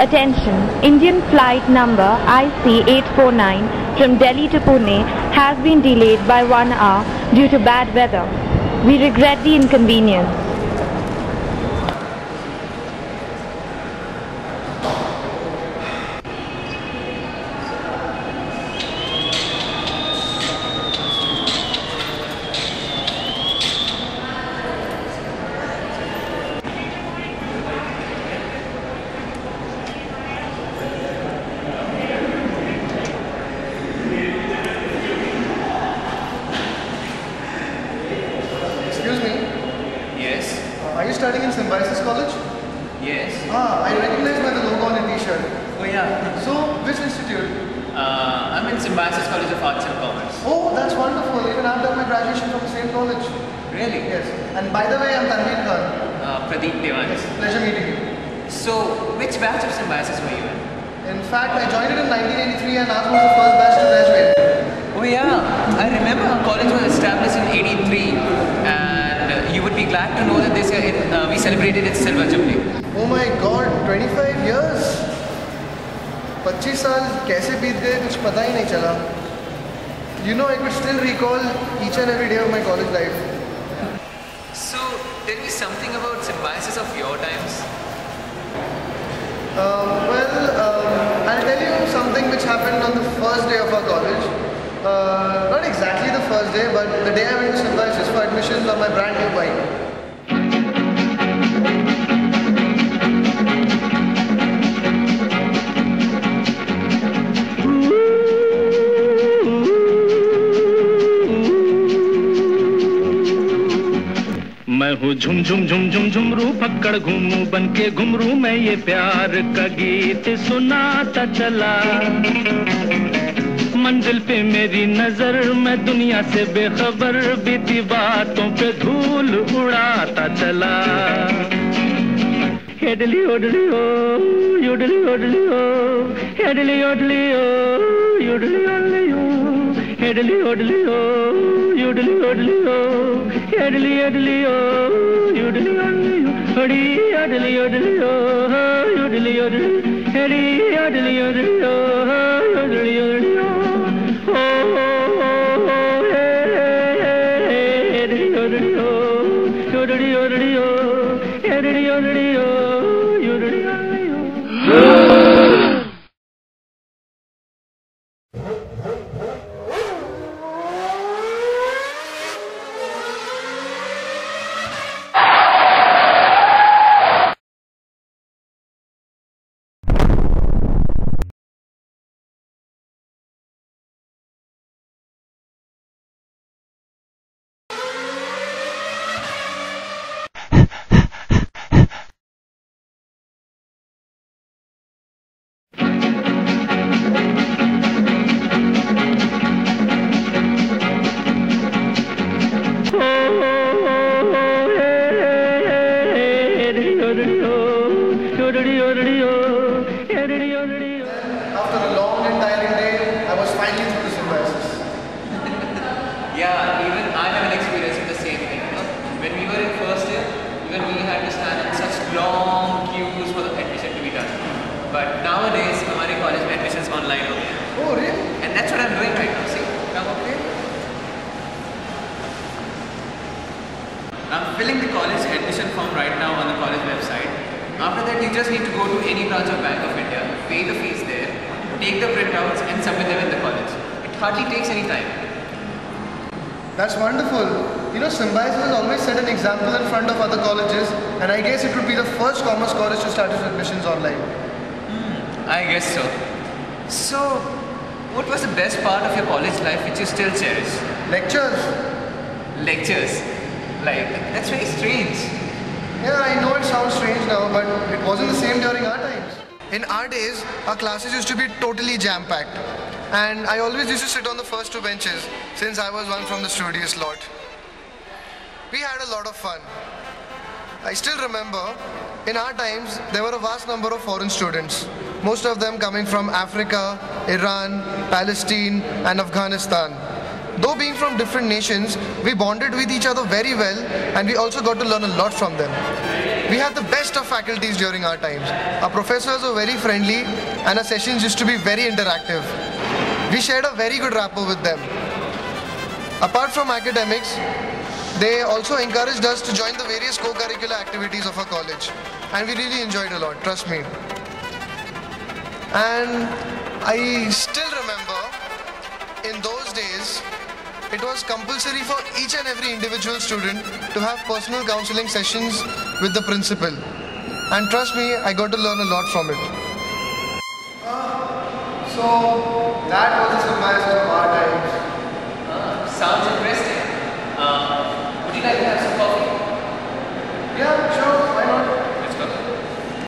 Attention, Indian flight number IC849 from Delhi to Pune has been delayed by 1 hour due to bad weather. We regret the inconvenience. Are you studying in Symbiosis College? Yes. I recognize by the logo on your t-shirt. Oh yeah. So, which institute? I'm in Symbiosis College of Arts and Commerce. Oh, that's wonderful. Even I've done my graduation from the same college. Really? Yes. And by the way, I'm Tanveer Khan. Pradeep Devan. Yes, pleasure meeting you. So, which batch of Symbiosis were you in? In fact, I joined it in 1983 and ours was the first batch to graduate. Oh yeah. I remember our college was established in 83 and you would be glad to know that this year we celebrated its silver jubilee. Oh my god, 25 years! 25 साल कैसे बीत गए कुछ पता ही नहीं चला. You know, I could still recall each and every day of my college life. So, tell me something about Symbiosis of your times. I'll tell you something which happened on the first day of our college. Not exactly the first day, but the day I went to Symbiosis for admissions on my brand new bike. मैं हूँ झुम झुम झुम झुम झुमरू पकड़ घूमू बन के घुमरू मैं ये प्यार का गीत सुनाता चला मंजिल पे मेरी नजर मैं दुनिया से बेखबर बीती बातों पे धूल उड़ाता चला हेडली ओडली ओ योडली ओडली ओ हेडली ओडली ओ योडली ओडली ओ हेडली ओडली ओ योडली ओडली ओ हेडली ओडली ओ योडली ओडली ओ हड़ी ओडली ओडली ओ योडली ओडली हेडी ओडली ओडली ओ योडली ओडली ओ हेडली ओडली ओ योडली ओडली ओ हेडली ओडली ओ योडली ओडली ओ After a long and tiring day, I was finally through to Symbiosis. Yeah, even I have an experience with the same thing. You know? When we were in first year, even we had to stand in such long queues for the admission to be done. But nowadays, our college admissions online हो गया. Oh really? And that's what I'm doing right now. See, come up here. I'm filling the college admission form right now on the college website. After that, you just need to go to any branch of Bank of India, pay the fees there, take the printouts and submit them in the college. It hardly takes any time. That's wonderful. You know, Symbiosis has always set an example in front of other colleges, and I guess it would be the first commerce college to start its admissions online. I guess so. So, what was the best part of your college life which you still cherish? Lectures. Lectures. Like, that's very strange. Yeah, I know it sounds now, but it wasn't the same during our times. In our days, our classes used to be totally jam-packed. And I always used to sit on the first two benches since I was one from the studious lot. We had a lot of fun. I still remember, in our times, there were a vast number of foreign students, most of them coming from Africa, Iran, Palestine, and Afghanistan. Though being from different nations, we bonded with each other very well, and we also got to learn a lot from them. We had the best of faculties during our times. Our professors were very friendly, and our sessions used to be very interactive. We shared a very good rapport with them. Apart from academics, they also encouraged us to join the various co-curricular activities of our college. And we really enjoyed a lot, trust me. And I still remember, in those days, it was compulsory for each and every individual student to have personal counseling sessions with the principal. And trust me, I got to learn a lot from it. So that was the semester